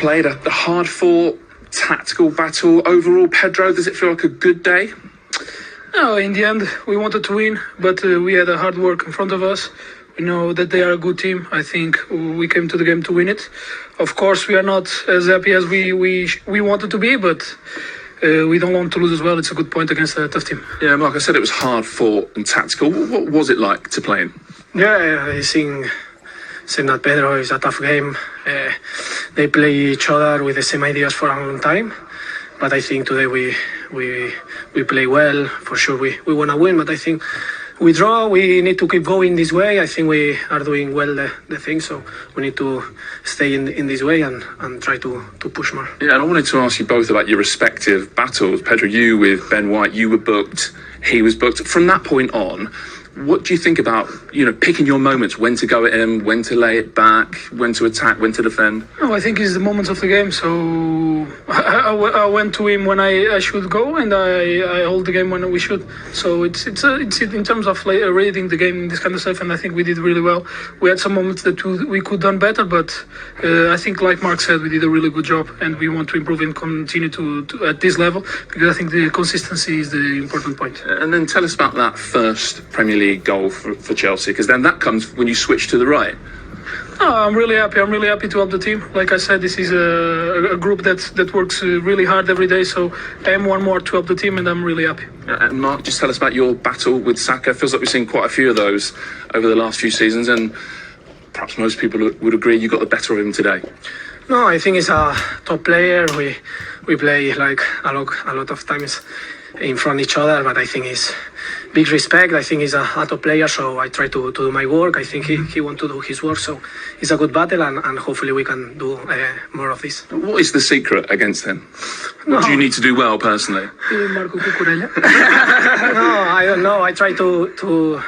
played a hard-fought, tactical battle. Overall, Pedro, does it feel like a good day? No, in the end, we wanted to win, but we had a hard work in front of us. We know that they are a good team. I think we came to the game to win it. Of course, we are not as happy as we wanted to be, but we don't want to lose as well. It's a good point against a tough team. Yeah, Mark, I said it was hard-fought and tactical. What was it like to play in? Yeah, I think same that Pedro is a tough game. They play each other with the same ideas for a long time, but I think today we play well. For sure, we want to win, but I think we draw. We need to keep going this way. I think we are doing well the thing, so we need to stay in this way and try to push more. Yeah, and I wanted to ask you both about your respective battles. Pedro, you with Ben White, you were booked, he was booked. From that point on, what do you think about, picking your moments, when to go at him, when to lay it back, when to attack, when to defend? No, I think it's the moments of the game. So I went to him when I should go, and I hold the game when we should. So it's in terms of reading the game, this kind of stuff, and I think we did really well. We had some moments that we could done better, but I think, like Mark said, we did a really good job, and we want to improve and continue to at this level, because I think the consistency is the important point. And then tell us about that first Premier League goal for Chelsea, because then that comes when you switch to the right. I'm really happy. I'm really happy to help the team. Like I said, this is a group that works really hard every day, so I am one more to help the team, and I'm really happy. And Mark, just tell us about your battle with Saka. Feels like we've seen quite a few of those over the last few seasons, and perhaps most people would agree you got the better of him today. No, I think he's a top player. We play like a lot of times in front of each other, but I think he's big respect. I think he's a top player, so I try to do my work. I think he wants to do his work, so it's a good battle, and hopefully we can do more of this. What is the secret against him? What do you need to do well personally? No, I don't know. I try to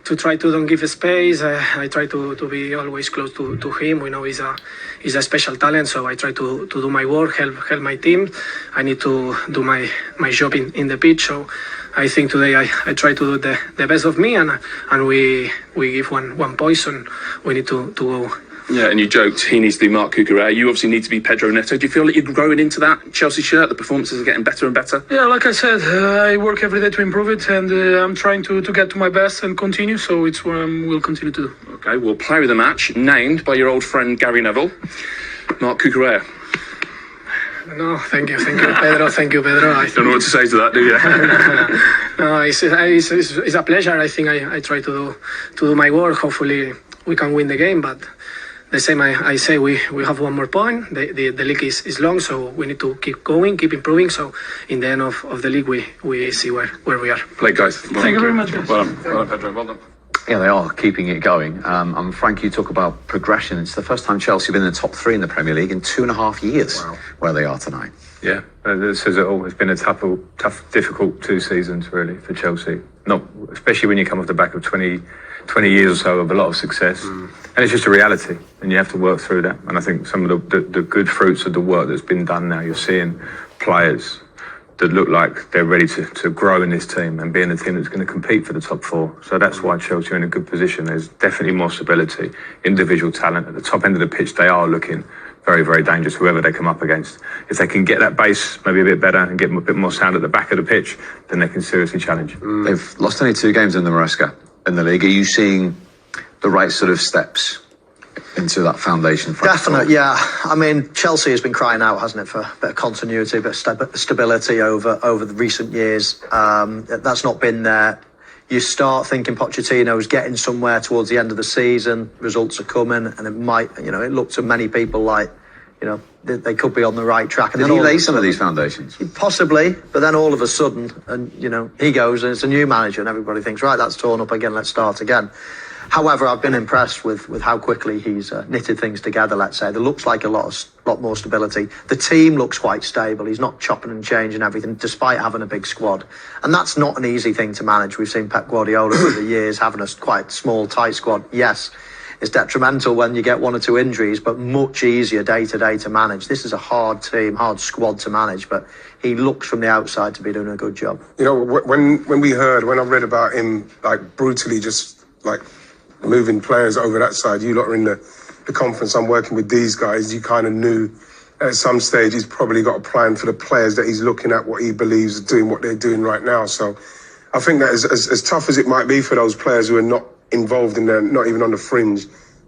try to don't give space. I try to be always close to him. We know he's a special talent, so I try to do my work, help my team. I need to do my job in the pitch. So I think today I try to do the best of me, and we give one poison. We need to go. Yeah, and you joked he needs to be Marc Cucurella. You obviously need to be Pedro Neto. Do you feel like you're growing into that Chelsea shirt? The performances are getting better and better? Yeah, like I said, I work every day to improve it, and I'm trying to get to my best and continue, so it's what we'll continue to do. Okay, we'll play with the match, named by your old friend Gary Neville, Marc Cucurella. No, thank you, Pedro. Thank you, Pedro. I don't know what to say to that, do you? No, it's a pleasure. I think I try to do my work. Hopefully we can win the game, but the same I say, we have one more point. The league is long, so we need to keep going, keep improving. So in the end of the league, we see where we are. Play, guys. Thank you very much, guys. Well done, Pedro. Well done. Yeah, they are keeping it going. And Frank, you talk about progression. It's the first time Chelsea have been in the top three in the Premier League in 2.5 years. Wow. Where they are tonight. Yeah, this says it all. It's been a tough, difficult 2 seasons really for Chelsea. Not especially when you come off the back of 20 years or so of a lot of success, and it's just a reality, and you have to work through that. And I think some of the good fruits of the work that's been done now, you're seeing players that look like they're ready to grow in this team and be in a team that's going to compete for the top 4. So that's why Chelsea are in a good position. There's definitely more stability, individual talent. At the top end of the pitch, they are looking very, very dangerous, whoever they come up against. If they can get that base maybe a bit better and get a bit more sound at the back of the pitch, then they can seriously challenge. They've lost only 2 games in the Maresca in the league. Are you seeing the right sort of steps into that foundation? Definitely, yeah. I mean, Chelsea has been crying out, hasn't it, for a bit of continuity, a bit of stability over the recent years. That's not been there. You start thinking Pochettino's getting somewhere towards the end of the season, results are coming, and it might, it looked to many people like, they could be on the right track. And Did he lay some of these foundations? Possibly, but then all of a sudden, and he goes and it's a new manager, and everybody thinks, right, that's torn up again, let's start again. However, I've been impressed with how quickly he's knitted things together, let's say. There looks like a lot more stability. The team looks quite stable. He's not chopping and changing everything, despite having a big squad. And that's not an easy thing to manage. We've seen Pep Guardiola over the years having a quite small, tight squad. Yes, it's detrimental when you get 1 or 2 injuries, but much easier day to day to manage. This is a hard team, hard squad to manage, but he looks from the outside to be doing a good job. When I read about him, like brutally just like moving players over that side, you lot are in the conference, I'm working with these guys, you kind of knew at some stage he's probably got a plan for the players that he's looking at, what he believes are doing what they're doing right now. So I think that as tough as it might be for those players who are not involved in there, not even on the fringe,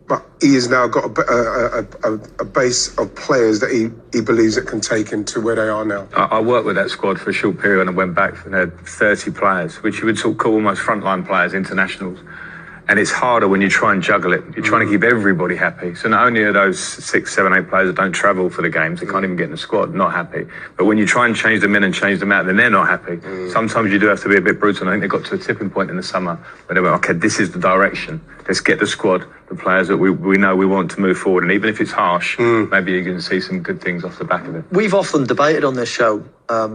but he has now got a base of players that he believes that can take him to where they are now. I worked with that squad for a short period and I went back and had 30 players, which you would sort of call almost frontline players, internationals. And it's harder when you try and juggle it. You're trying to keep everybody happy. So not only are those 6, 7, 8 players that don't travel for the games, they can't even get in the squad, not happy. But when you try and change them in and change them out, then they're not happy. Sometimes you do have to be a bit brutal. I think they got to a tipping point in the summer where they went, okay, this is the direction. Let's get the squad, the players that we know we want to move forward. And even if it's harsh, maybe you can see some good things off the back of it. We've often debated on this show,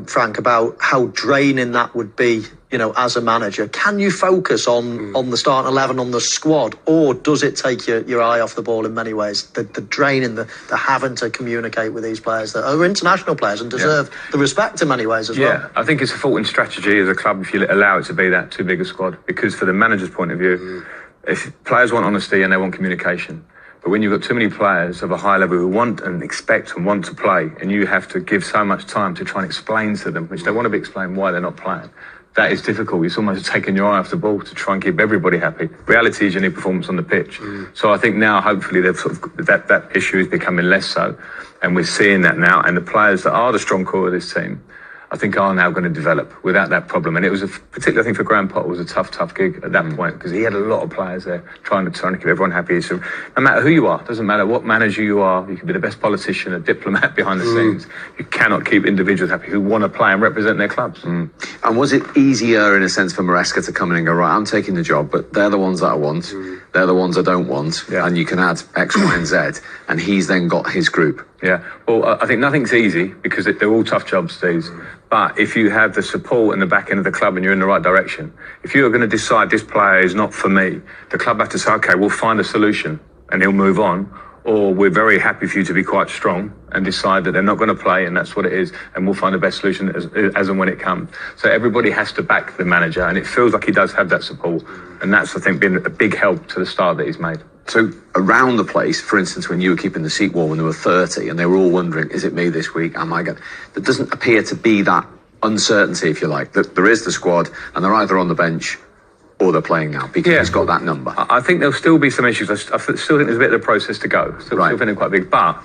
Frank, about how draining that would be, you know, as a manager. Can you focus on the starting 11, on the squad, or does it take your eye off the ball in many ways? The draining, the having to communicate with these players that are international players and deserve the respect in many ways as well. Yeah, I think it's a fault in strategy as a club if you allow it to be that too big a squad, because for the manager's point of view, if players want honesty and they want communication, but when you've got too many players of a high level who want and expect and want to play, and you have to give so much time to try and explain to them, which they want to be explained why they're not playing, that is difficult. It's almost taking your eye off the ball to try and keep everybody happy. Reality is you need performance on the pitch. So I think now, hopefully, they've sort of, that issue is becoming less so, and we're seeing that now. And the players that are the strong core of this team, I think, are now going to develop without that problem. And it was particularly, I think, for Graham Potter, was a tough gig at that point, because he had a lot of players there trying to keep everyone happy. So no matter who you are, doesn't matter what manager you are, you can be the best politician, a diplomat behind the scenes. You cannot keep individuals happy who want to play and represent their clubs. And was it easier, in a sense, for Maresca to come in and go, right, I'm taking the job, but they're the ones that I want, they're the ones I don't want, and you can add X, Y, and Z, and he's then got his group? Yeah, well, I think nothing's easy because they're all tough jobs, these. But if you have the support and the back end of the club and you're in the right direction, if you're going to decide this player is not for me, the club have to say, okay, we'll find a solution and he'll move on. Or we're very happy for you to be quite strong and decide that they're not going to play and that's what it is, and we'll find the best solution as and when it comes. So everybody has to back the manager, and it feels like he does have that support. And that's, I think, been a big help to the start that he's made. So around the place, for instance, when you were keeping the seat warm when there were 30 and they were all wondering, is it me this week? Am I going? There doesn't appear to be that uncertainty, if you like, that there is the squad and they're either on the bench or they're playing now because he's got that number. I think there'll still be some issues. I still think there's a bit of the process to go. Still feeling quite big, but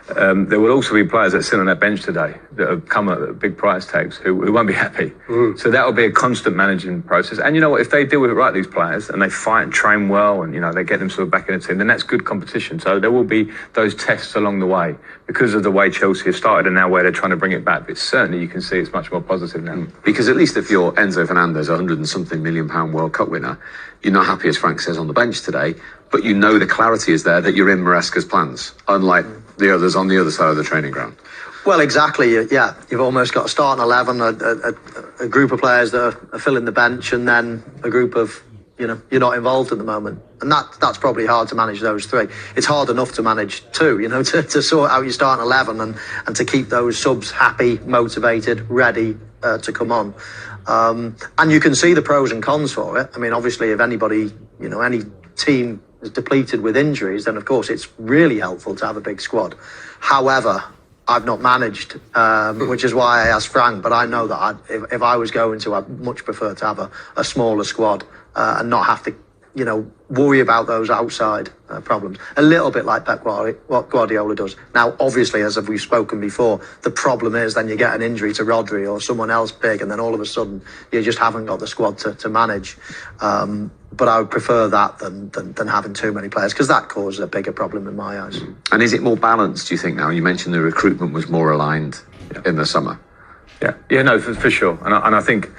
there will also be players that sit on that bench today that have come at big price tags who won't be happy. So that will be a constant managing process. And you know what, if they deal with it right, these players, and they fight and train well, and you know they get them sort of back in the team, then that's good competition. So there will be those tests along the way because of the way Chelsea have started and now where they're trying to bring it back. But certainly you can see it's much more positive now. Because at least if you're Enzo Fernandez, £100 and something million World Cup winner, you're not happy, as Frank says, on the bench today, but you know the clarity is there that you're in Maresca's plans, unlike the others on the other side of the training ground. Well, exactly. Yeah, you've almost got a starting 11, a group of players that are filling the bench, and then a group of, you know, you're not involved at the moment, and that's probably hard to manage those three. It's hard enough to manage two, you know, to sort out your starting 11 and to keep those subs happy, motivated, ready to come on. And you can see the pros and cons for it. I mean, obviously, if anybody, you know, any team is depleted with injuries, then of course it's really helpful to have a big squad. However, I've not managed, which is why I asked Frank, but I know that if I was going to, I'd much prefer to have a smaller squad and not have to, you know, worry about those outside problems. A little bit like what Guardiola does. Now, obviously, as we've spoken before, the problem is then you get an injury to Rodri or someone else big, and then all of a sudden you just haven't got the squad to manage. But I would prefer that than having too many players, because that causes a bigger problem in my eyes. And is it more balanced, do you think, now? You mentioned the recruitment was more aligned in the summer. Yeah, no, for sure. And I think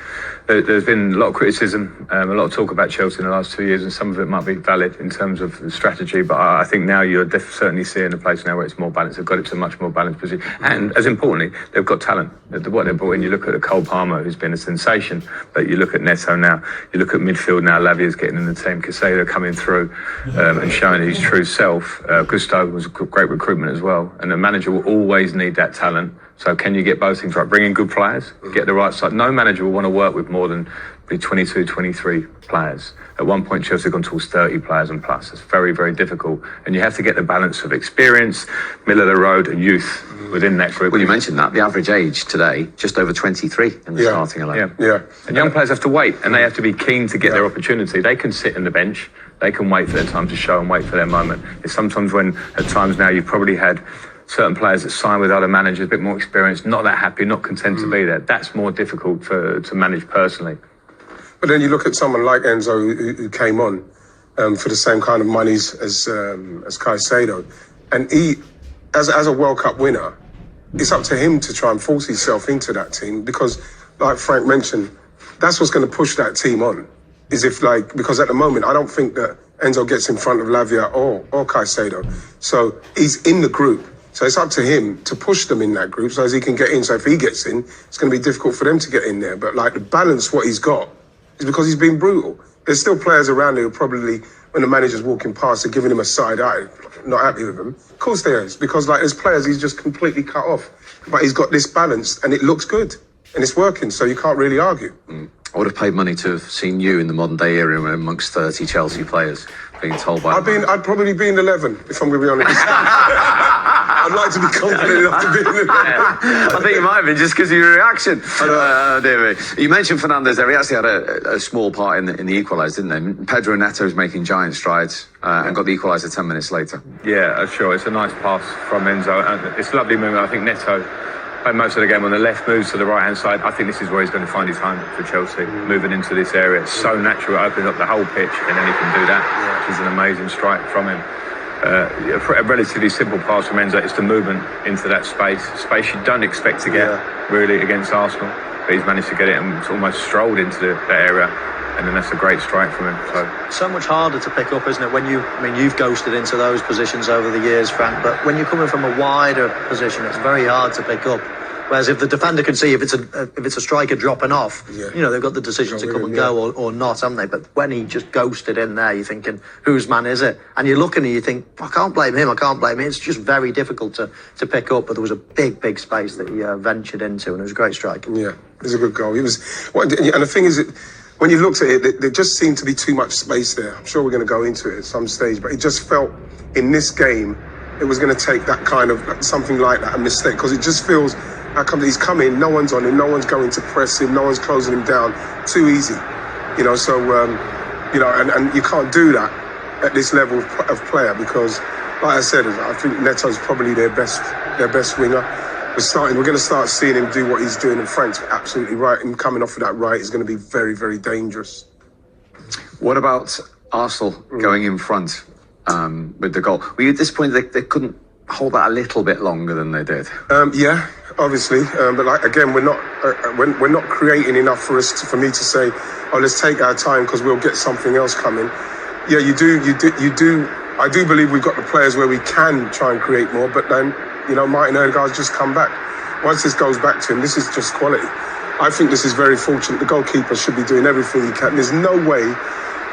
there's been a lot of criticism, a lot of talk about Chelsea in the last 2 years, and some of it might be valid in terms of the strategy. But I think now you're certainly seeing a place now where it's more balanced. They've got it to a much more balanced position. And as importantly, they've got talent. What they've brought in, you look at Cole Palmer, who's been a sensation, but you look at Neto now, you look at midfield now, Lavia's getting in the team, Casado coming through and showing his true self. Gusto was a great recruitment as well. And the manager will always need that talent. So can you get both things right? Bring in good players, get the right side. No manager will want to work with more than be 22, 23 players. At one point, Chelsea had gone towards 30 players and plus. It's very, very difficult. And you have to get the balance of experience, middle of the road, and youth within that group. Well, you mentioned that. The average age today, just over 23 in the starting 11. Yeah. And young players have to wait, and they have to be keen to get their opportunity. They can sit on the bench. They can wait for their time to show and wait for their moment. It's sometimes when, at times now, you've probably had certain players that sign with other managers, a bit more experienced, not that happy, not content to be there. That's more difficult to manage personally. But then you look at someone like Enzo who came on for the same kind of monies as Caicedo, and he, as a World Cup winner, it's up to him to try and force himself into that team because, like Frank mentioned, that's what's going to push that team on. Because at the moment I don't think that Enzo gets in front of Lavia or Caicedo, so he's in the group. So it's up to him to push them in that group so as he can get in. So if he gets in, it's going to be difficult for them to get in there. But like the balance, what he's got is because he's been brutal. There's still players around who are probably, when the manager's walking past, they're giving him a side eye, not happy with him. Of course there is, because like there's players he's just completely cut off. But he's got this balance and it looks good and it's working, so you can't really argue. I would have paid money to have seen you in the modern day era amongst 30 Chelsea players being told by I'd probably be in 11, if I'm going to be honest. I'd like to be confident enough to be in 11. I think you might have been just because of your reaction. Dear me. You mentioned Fernandes there. He actually had a small part in the equaliser, didn't they? Pedro Neto's making giant strides and got the equaliser 10 minutes later. Yeah, sure. It's a nice pass from Enzo. And it's a lovely movement. I think Neto played most of the game on the left, moves to the right-hand side. I think this is where he's going to find his home for Chelsea, moving into this area. It's so natural, opening up the whole pitch, and then he can do that, which is an amazing strike from him. A relatively simple pass from Enzo. It's the movement into that space you don't expect to get really against Arsenal, but he's managed to get it and it's almost strolled into that area, and then that's a great strike from him. So much harder to pick up, isn't it? You've ghosted into those positions over the years, Frank, but when you're coming from a wider position, it's very hard to pick up. Whereas if the defender can see if it's a striker dropping off, they've got the decision to come and go or not, haven't they? But when he just ghosted in there, you're thinking, whose man is it? And you're looking and you think, I can't blame him. It's just very difficult to pick up. But there was a big space that he ventured into, and it was a great strike. Yeah, it was a good goal. And the thing is, when you looked at it, there just seemed to be too much space there. I'm sure we're going to go into it at some stage, but it just felt in this game it was going to take that kind of something like that, a mistake, because it just feels like he's coming, no one's on him, no one's going to press him, no one's closing him down, too easy, and you can't do that at this level of player because, like I said, I think Neto's probably their best winger. We're going to start seeing him do what he's doing, and Frank's absolutely right. Him coming off of that right is going to be very, very dangerous. What about Arsenal going in front with the goal? Were you disappointed they couldn't hold that a little bit longer than they did? Yeah, obviously, but again, we're not creating enough for me to say, oh, let's take our time because we'll get something else coming. Yeah, you do. I do believe we've got the players where we can try and create more, but then Martin Odegaard's just come back. Once this goes back to him, this is just quality. I think this is very fortunate. The goalkeeper should be doing everything he can. There's no way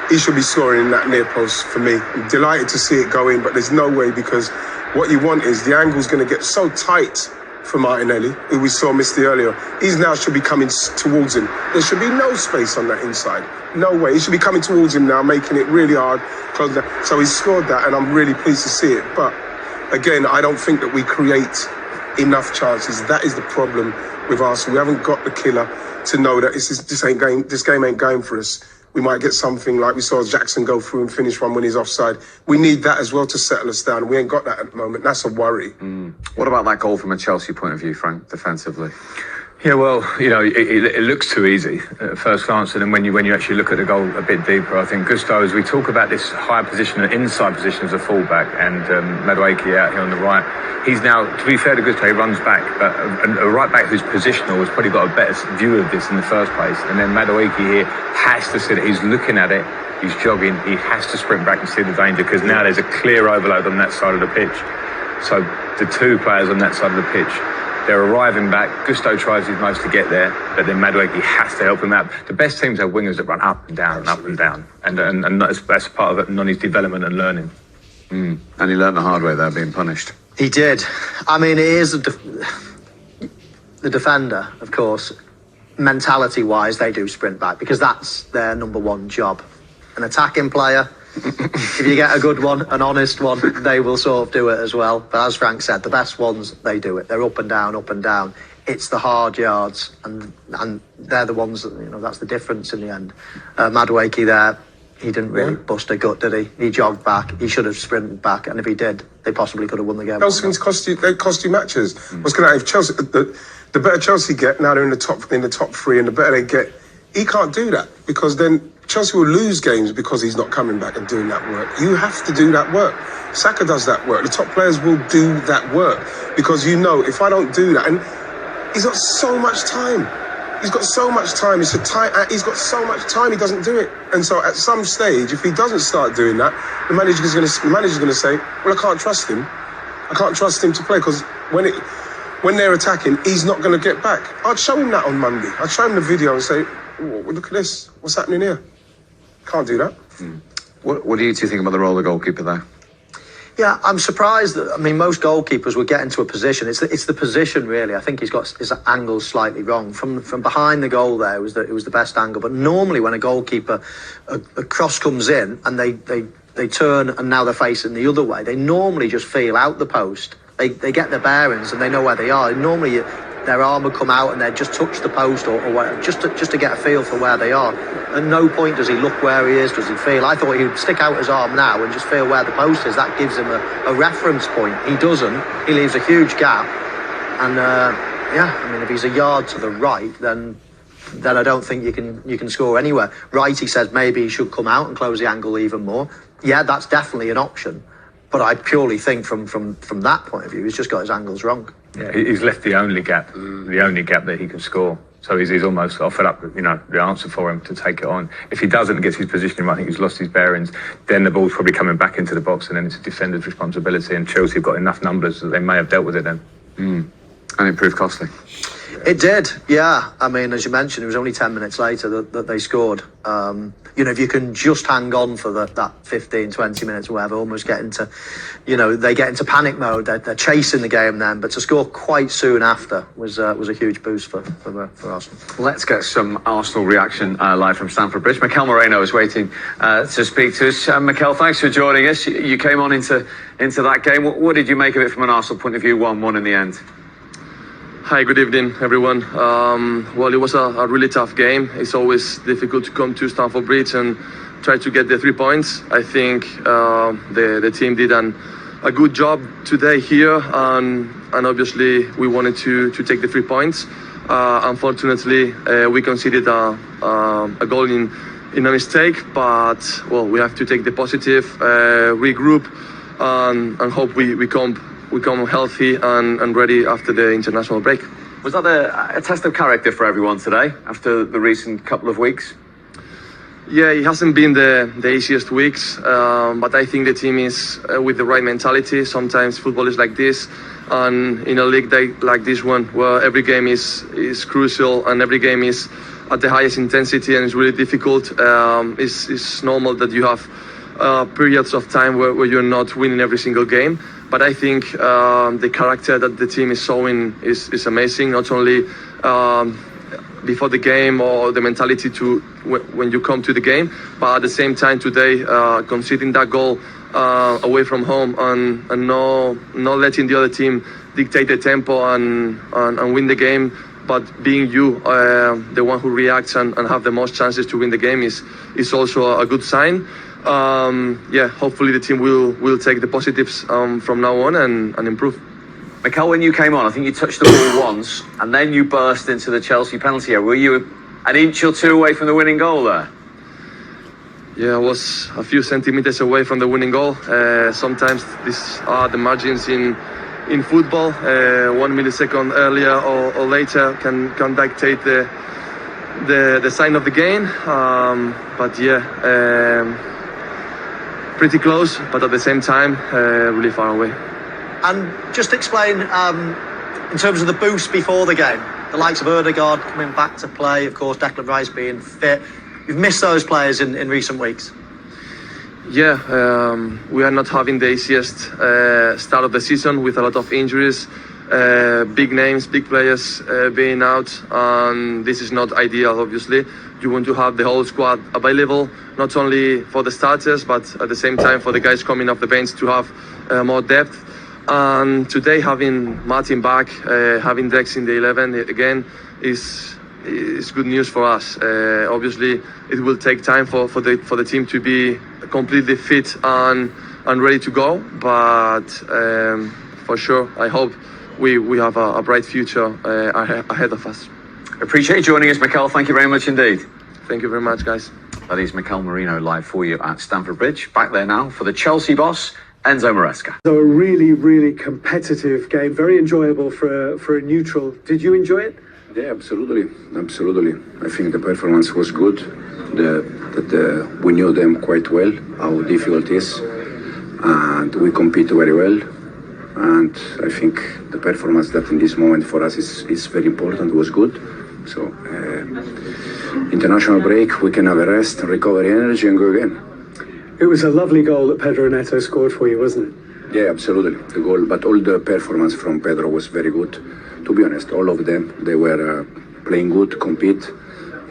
he should be scoring in that near post for me. I'm delighted to see it go in, but there's no way, because what you want is the angle's going to get so tight for Martinelli, who we saw miss the earlier. He's now should be coming towards him. There should be no space on that inside. No way. He should be coming towards him now, making it really hard. So he scored that, and I'm really pleased to see it. But again, I don't think that we create enough chances. That is the problem with Arsenal. We haven't got the killer to know that this game ain't going for us. We might get something like we saw Jackson go through and finish one when he's offside. We need that as well to settle us down. We ain't got that at the moment. That's a worry. What about that goal from a Chelsea point of view, Frank, defensively? Yeah, well, it looks too easy at first glance, and then when you actually look at the goal a bit deeper, I think Gusto, as we talk about this high position, inside position as a fullback, and Madueke out here on the right, he's now, to be fair to Gusto, he runs back, but a right back who's positional has probably got a better view of this in the first place, and then Madueke here has to see it. He's looking at it, he's jogging, he has to sprint back and see the danger, because now there's a clear overload on that side of the pitch. So the two players on that side of the pitch, they're arriving back. Gusto tries his most to get there, but then Madueke has to help him out. The best teams have wingers that run up and down, up and down, and that's part of it, on his development and learning. And he learned the hard way there, being punished. He did. I mean, it is the defender, of course. mentality-wise, they do sprint back because that's their number one job. An attacking player, if you get a good one, an honest one, they will sort of do it as well. But as Frank said, the best ones, they do it. They're up and down, up and down. It's the hard yards, and they're the ones that, that's the difference in the end. Madueke there, he didn't really bust a gut, did he? He jogged back. He should have sprinted back, and if he did, they possibly could have won the game. Those things cost you matches. What's going to happen if Chelsea? The better Chelsea get, now they're in the top 3, and the better they get, he can't do that because then Chelsea will lose games because he's not coming back and doing that work. You have to do that work. Saka does that work. The top players will do that work because if I don't do that, and he's got so much time. He's got so much time. He's got so much time. He doesn't do it, and so at some stage, if he doesn't start doing that, the manager's going to say, "Well, I can't trust him. I can't trust him to play because when they're attacking, he's not going to get back." I'd show him that on Monday. I'd show him the video and say, "Look at this. What's happening here?" Can't do that. What do you two think about the role of the goalkeeper there? Yeah, I'm surprised that, most goalkeepers would get into a position. It's the position, really. I think he's got his angle slightly wrong. From behind the goal there, it was the best angle. But normally when a goalkeeper, a cross comes in and they turn and now they're facing the other way, they normally just feel out the post. They get their bearings and they know where they are. Normally their arm will come out and they just touch the post or whatever, just to get a feel for where they are. At no point does he look where he is, does he feel. I thought he would stick out his arm now and just feel where the post is. That gives him a reference point. He doesn't. He leaves a huge gap. And if he's a yard to the right, then I don't think you can score anywhere. Righty says maybe he should come out and close the angle even more. Yeah, that's definitely an option. But I purely think from that point of view, he's just got his angles wrong. Yeah, he's left the only gap that he can score. So he's almost offered up, the answer for him to take it on. If he doesn't get his positioning right, I think he's lost his bearings, then the ball's probably coming back into the box and then it's a defender's responsibility, and Chelsea have got enough numbers that they may have dealt with it then. And it proved costly. It did, yeah. As you mentioned, it was only 10 minutes later that they scored. If you can just hang on for that 15, 20 minutes or whatever, almost get into, they get into panic mode. They're chasing the game then, but to score quite soon after was a huge boost for Arsenal. Let's get some Arsenal reaction live from Stamford Bridge. Mikel Moreno is waiting to speak to us. Mikel, thanks for joining us. You came on into that game. What did you make of it from an Arsenal point of view? 1-1 in the end. Hi, good evening, everyone. It was a really tough game. It's always difficult to come to Stamford Bridge and try to get the 3 points. I think the team did a good job today here, and obviously we wanted to take the 3 points. Unfortunately, we conceded a goal in a mistake, but we have to take the positive, regroup, and hope we come healthy and ready after the international break. Was that a test of character for everyone today after the recent couple of weeks? Yeah, it hasn't been the easiest weeks, but I think the team is with the right mentality. Sometimes football is like this, and in a league like this one, where every game is crucial and every game is at the highest intensity and it's really difficult, it's normal that you have periods of time where you're not winning every single game. But I think the character that the team is showing is amazing, not only before the game or the mentality to when you come to the game, but at the same time today, conceding that goal away from home and not letting the other team dictate the tempo and win the game, but being the one who reacts and have the most chances to win the game is also a good sign. Hopefully the team will take the positives from now on and improve. Mikel, when you came on, I think you touched the ball once and then you burst into the Chelsea penalty area. Were you an inch or two away from the winning goal there? Yeah, I was a few centimeters away from the winning goal. Sometimes these are the margins in football. 1 millisecond earlier or later can dictate the sign of the game. Pretty close, but at the same time, really far away. And just explain, in terms of the boost before the game, the likes of Ødegaard coming back to play, of course, Declan Rice being fit. You've missed those players in recent weeks. Yeah, we are not having the easiest start of the season with a lot of injuries. big names, big players being out, and this is not ideal. Obviously, you want to have the whole squad available, not only for the starters, but at the same time for the guys coming off the bench to have more depth. And today, having Martin back, having Dex in the 11 again is good news for us. Obviously, it will take time for the team to be completely fit and ready to go. But for sure, I hope we have a bright future ahead of us. Appreciate you joining us, Mikel. Thank you very much indeed. Thank you very much, guys. That is Mikel Merino live for you at Stamford Bridge. Back there now for the Chelsea boss, Enzo Maresca. So a really, really competitive game, very enjoyable for a neutral. Did you enjoy it? Yeah, absolutely. I think the performance was good. We knew them quite well, how difficult it is, and we compete very well. And I think the performance that in this moment for us is very important, was good. So international break, we can have a rest, recover energy and go again. It was a lovely goal that Pedro Neto scored for you, wasn't it? Yeah, absolutely. The goal, but all the performance from Pedro was very good. To be honest, all of them, they were playing good, compete.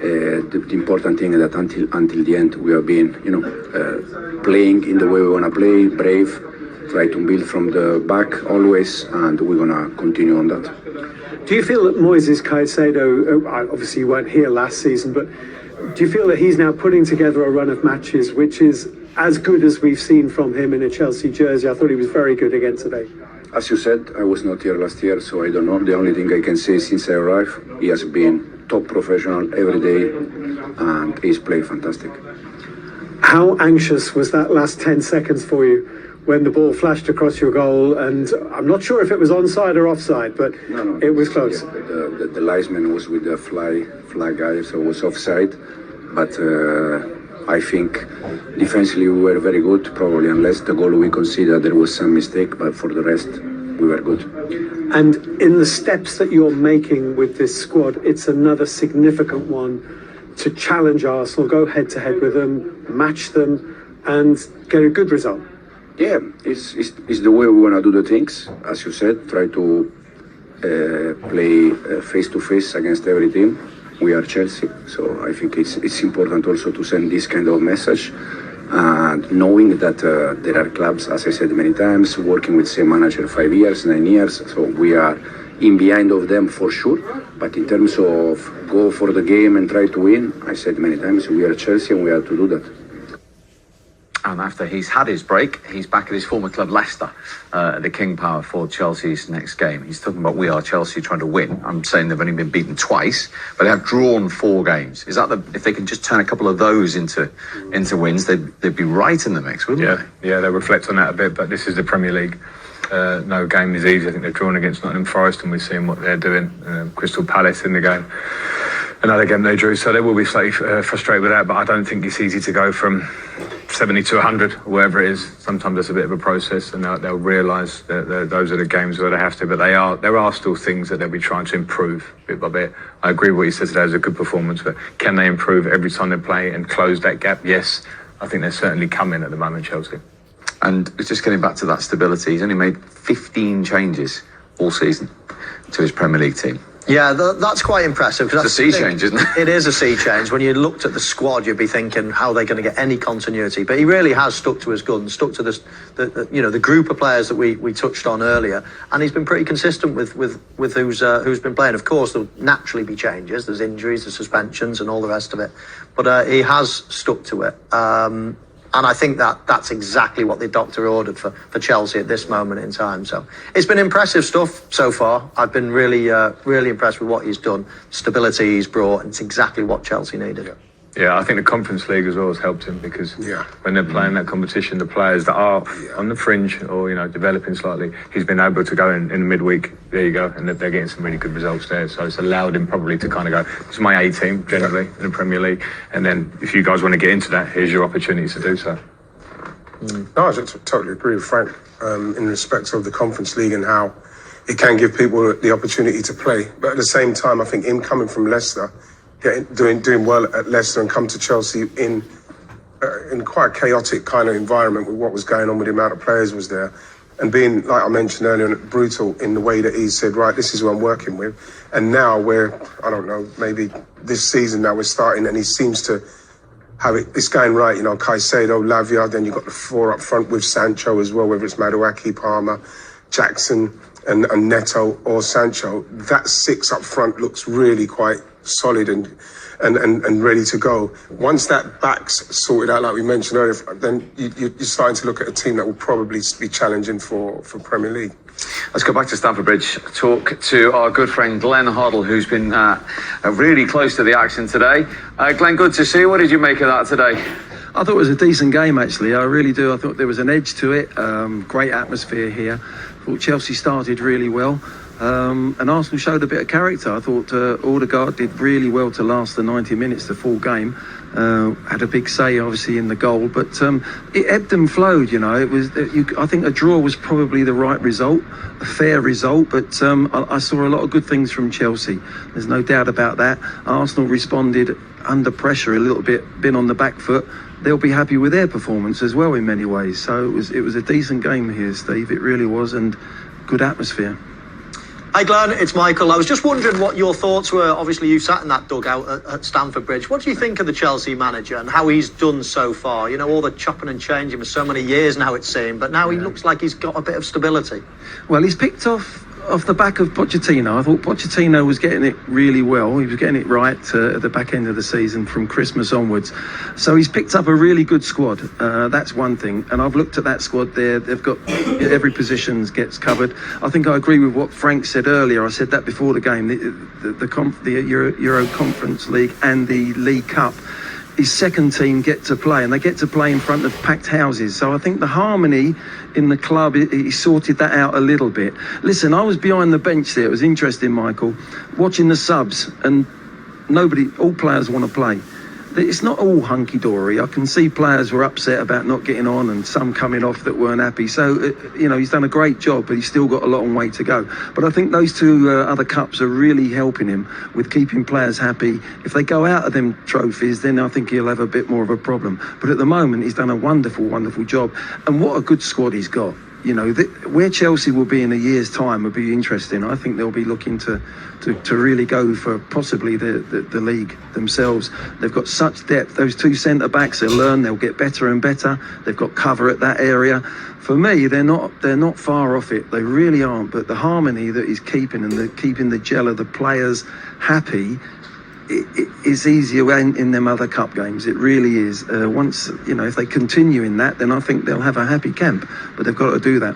The important thing is that until the end, we have been, playing in the way we want to play, brave, try to build from the back always, and we're going to continue on that. Do you feel that Moises Caicedo, obviously you weren't here last season, but do you feel that he's now putting together a run of matches which is as good as we've seen from him in a Chelsea jersey? I thought he was very good again today. As you said, I was not here last year, so I don't know. The only thing I can say since I arrived, he has been top professional every day, and he's played fantastic. How anxious was that last 10 seconds for you when the ball flashed across your goal? And I'm not sure if it was onside or offside, but No, it was close. Yeah, the linesman was with the flag guy, so it was offside. But I think defensively we were very good, probably unless the goal we considered there was some mistake, but for the rest we were good. And in the steps that you're making with this squad, it's another significant one to challenge Arsenal, go head to head with them, match them and get a good result. Yeah, it's the way we want to do the things. As you said, try to play face to face against every team. We are Chelsea, so I think it's important also to send this kind of message, and knowing that there are clubs, as I said many times, working with same manager 5 years, 9 years, so we are in behind of them for sure. But in terms of go for the game and try to win, I said many times, we are Chelsea and we have to do that. And after he's had his break, he's back at his former club Leicester, the King Power for Chelsea's next game. He's talking about we are Chelsea trying to win. I'm saying they've only been beaten twice, but they have drawn 4 games. Is that if they can just turn a couple of those into wins, they'd be right in the mix, wouldn't they? Yeah, they reflect on that a bit, but this is the Premier League. No game is easy. I think they've drawn against Nottingham Forest, and we're seeing what they're doing. Crystal Palace in the game. Another game they drew, so they will be slightly frustrated with that, but I don't think it's easy to go from 70 to 100, or wherever it is. Sometimes it's a bit of a process, and they'll realise that those are the games where they have to, but there are still things that they'll be trying to improve bit by bit. I agree with what you said today, it was a good performance, but can they improve every time they play and close that gap? Yes, I think they're certainly coming at the moment, Chelsea. And just getting back to that stability, he's only made 15 changes all season to his Premier League team. Yeah, that's quite impressive. It's a sea change, isn't it? It is a sea change. When you looked at the squad, you'd be thinking, how are they going to get any continuity? But he really has stuck to his guns, stuck to the group of players that we touched on earlier, and he's been pretty consistent with who's been playing. Of course, there'll naturally be changes. There's injuries, there's suspensions, and all the rest of it. But he has stuck to it. And I think that's exactly what the doctor ordered for Chelsea at this moment in time. So it's been impressive stuff so far. I've been really impressed with what he's done. Stability he's brought, and it's exactly what Chelsea needed. Yeah, I think the Conference League as well has helped him, because when they're playing that competition, the players that are on the fringe or developing slightly, he's been able to go in the midweek. There you go, and they're getting some really good results there. So it's allowed him probably to kind of go, this is my A team generally in the Premier League, and then if you guys want to get into that, here's your opportunity to do so. No, I totally agree with Frank in respect of the Conference League and how it can give people the opportunity to play. But at the same time, I think him coming from Leicester, doing well at Leicester and come to Chelsea in quite a chaotic kind of environment with what was going on with the amount of players was there. and being, like I mentioned earlier, brutal in the way that he said, right, this is who I'm working with. And now I don't know, maybe this season now we're starting, and he seems to have it's going right. You know, Caicedo, Lavia, then you've got the four up front with Sancho as well, whether it's Madueke, Palmer, Jackson and Neto or Sancho. That six up front looks really quite solid and ready to go. Once that back's sorted out, like we mentioned earlier, then you're starting to look at a team that will probably be challenging for Premier League. Let's go back to Stamford Bridge, talk to our good friend Glenn Hoddle, who's been really close to the action today. Glenn, good to see you. What did you make of that today? I thought it was a decent game, actually. I really do. I thought there was an edge to it. Great atmosphere here. I thought Chelsea started really well. And Arsenal showed a bit of character. I thought Odegaard did really well to last the 90 minutes, the full game. Had a big say, obviously, in the goal, but it ebbed and flowed. You know, it was. I think a draw was probably the right result, a fair result. But I saw a lot of good things from Chelsea. There's no doubt about that. Arsenal responded under pressure a little bit, been on the back foot. They'll be happy with their performance as well in many ways. So it was a decent game here, Steve. It really was, and good atmosphere. Hi Glenn, it's Michael. I was just wondering what your thoughts were. Obviously you sat in that dugout at Stamford Bridge. What do you think of the Chelsea manager and how he's done so far? You know, all the chopping and changing for so many years now it seemed, but now he looks like he's got a bit of stability. Well, he's picked off the back of Pochettino. I thought Pochettino was getting it really well. He was getting it right at the back end of the season from Christmas onwards. So he's picked up a really good squad. That's one thing. And I've looked at that squad there. They've got every position gets covered. I think I agree with what Frank said earlier. I said that before the game. The Euro Conference League and the League Cup, his second team get to play, and they get to play in front of packed houses. So I think the harmony in the club, he sorted that out a little bit. Listen, I was behind the bench there. It was interesting, Michael, watching the subs, and all players want to play. It's not all hunky-dory. I can see players were upset about not getting on and some coming off that weren't happy. So, he's done a great job, but he's still got a long way to go. But I think those two other cups are really helping him with keeping players happy. If they go out of them trophies, then I think he'll have a bit more of a problem. But at the moment, he's done a wonderful, wonderful job. And what a good squad he's got. You know, where Chelsea will be in a year's time will be interesting. I think they'll be looking to really go for possibly the league themselves. They've got such depth. Those two centre-backs, they'll get better and better. They've got cover at that area. For me, they're not far off it. They really aren't. But the harmony that he's keeping and keeping the gel of the players happy, it's easier in them other cup games. It really is. Once, if they continue in that, then I think they'll have a happy camp. But they've got to do that.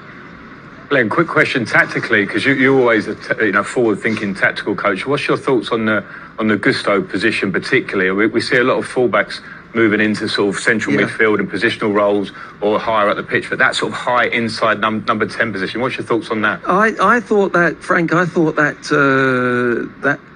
Glenn, quick question tactically, because you're always a forward-thinking tactical coach. What's your thoughts on the Gusto position particularly? We see a lot of fullbacks moving into sort of central midfield and positional roles or higher up the pitch, but that sort of high inside number 10 position. What's your thoughts on that? I thought that, Frank, that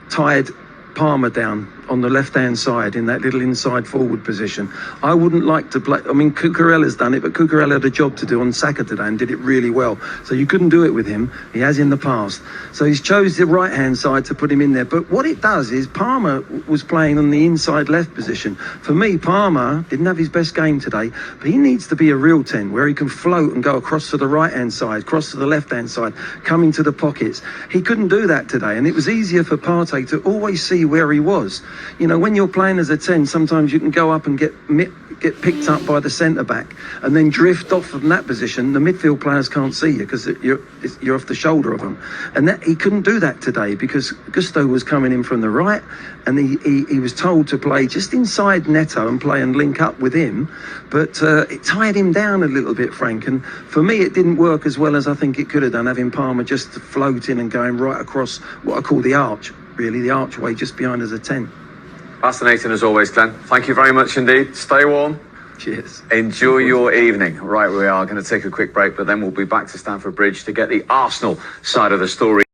tied Palmer down on the left-hand side in that little inside forward position. I wouldn't like to play. I mean, Cucurella's done it, but Cucurella had a job to do on Saka today and did it really well. So you couldn't do it with him. He has in the past. So he's chose the right-hand side to put him in there. But what it does is Palmer was playing on the inside left position. For me, Palmer didn't have his best game today, but he needs to be a real 10 where he can float and go across to the right-hand side, cross to the left-hand side, come into the pockets. He couldn't do that today, and it was easier for Partey to always see where he was. You know, when you're playing as a 10, sometimes you can go up and get picked up by the centre-back and then drift off from that position. The midfield players can't see you because you're off the shoulder of them. And he couldn't do that today because Gusto was coming in from the right, and he was told to play just inside Neto and play and link up with him. But it tied him down a little bit, Frank. And for me, it didn't work as well as I think it could have done, having Palmer just floating and going right across what I call the arch, really, the archway just behind as a 10. Fascinating as always, Glenn. Thank you very much indeed. Stay warm. Cheers. Enjoy your evening. Right, we are going to take a quick break, but then we'll be back to Stamford Bridge to get the Arsenal side of the story.